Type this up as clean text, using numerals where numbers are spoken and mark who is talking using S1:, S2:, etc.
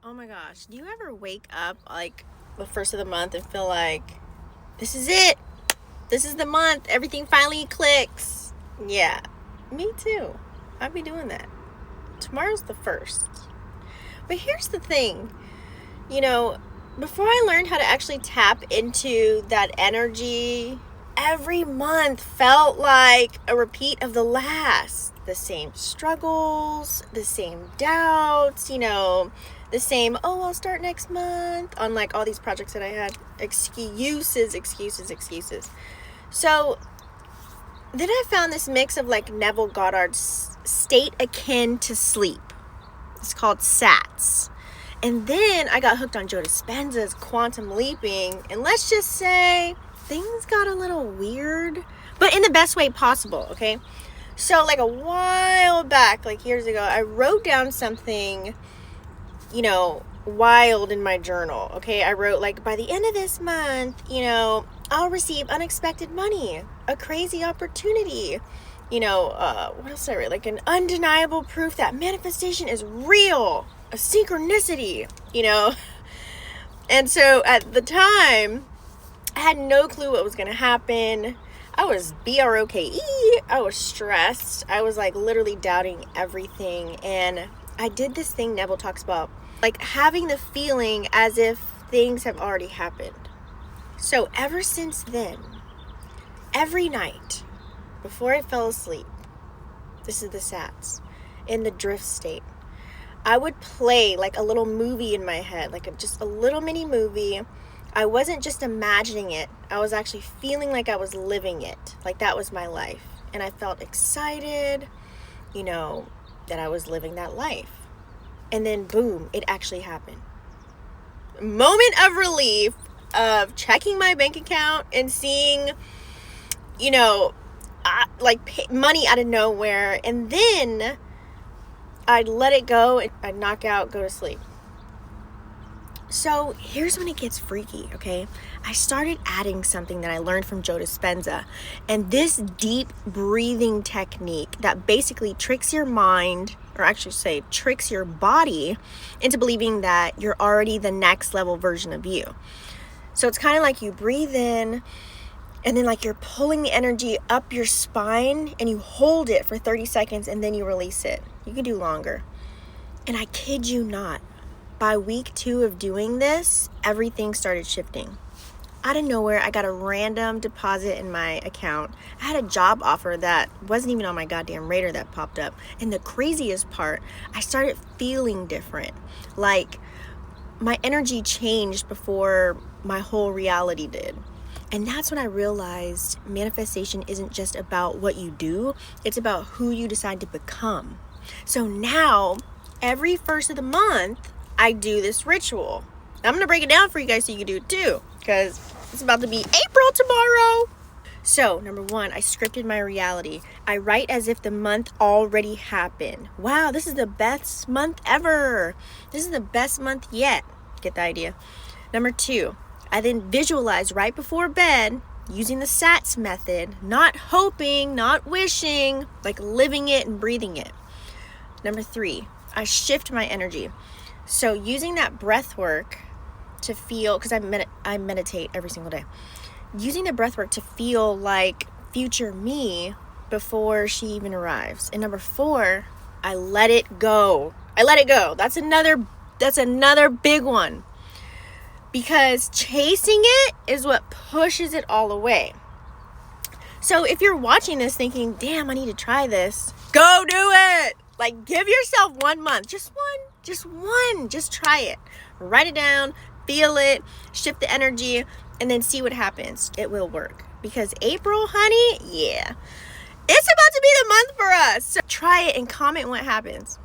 S1: Oh my gosh, do you ever wake up like the first of the month and feel like this is it? This is the month. Everything finally clicks. Yeah, me too. I'll be doing that. Tomorrow's the first. But here's the thing, you know, before I learned how to actually tap into that energy, every month felt like a repeat of the last. The same struggles, the same doubts, the same, oh, I'll start next month on like all these projects that I had. Excuses. So then I found this mix of like Neville Goddard's state akin to sleep. It's called SATS. And then I got hooked on Joe Dispenza's quantum leaping. And let's just say things got a little weird, but in the best way possible, okay? So like a while back, like years ago, I wrote down something, wild in my journal, okay? I wrote like, by the end of this month, I'll receive unexpected money, a crazy opportunity, what else did I write? Like an undeniable proof that manifestation is real, a synchronicity, And so at the time, I had no clue what was going to happen. I was BROKE. I was stressed. I was like literally doubting everything. And I did this thing Neville talks about, like having the feeling as if things have already happened. So ever since then, every night before I fell asleep, this is the SATS, in the drift state, I would play like a little movie in my head, like just a little mini movie. I wasn't just imagining it. I was actually feeling like I was living it. Like that was my life. And I felt excited, that I was living that life. And then boom, it actually happened. Moment of relief of checking my bank account and seeing, money out of nowhere. And then I'd let it go and I'd knock out, go to sleep. So here's when it gets freaky, okay? I started adding something that I learned from Joe Dispenza, and this deep breathing technique that basically tricks your mind, or actually say tricks your body into believing that you're already the next level version of you. So it's kind of like you breathe in, and then like you're pulling the energy up your spine, and you hold it for 30 seconds, and then you release it. You can do longer. And I kid you not, by week 2 of doing this, everything started shifting. Out of nowhere, I got a random deposit in my account. I had a job offer that wasn't even on my goddamn radar that popped up. And the craziest part, I started feeling different. Like my energy changed before my whole reality did. And that's when I realized manifestation isn't just about what you do, it's about who you decide to become. So now, every first of the month, I do this ritual. I'm going to break it down for you guys so you can do it too, because it's about to be April tomorrow. So, number 1, I scripted my reality. I write as if the month already happened. Wow, this is the best month ever. This is the best month yet. Get the idea? Number 2, I then visualize right before bed using the SATS method, not hoping, not wishing, like living it and breathing it. Number 3, I shift my energy. So using that breath work to feel, because I meditate every single day, using the breath work to feel like future me before she even arrives. And number 4, I let it go. That's another big one, because chasing it is what pushes it all away. So if you're watching this thinking, damn, I need to try this, go do it. Like, give yourself 1 month, just try it. Write it down, feel it, shift the energy, and then see what happens. It will work. Because April, honey, yeah, it's about to be the month for us. So try it and comment what happens.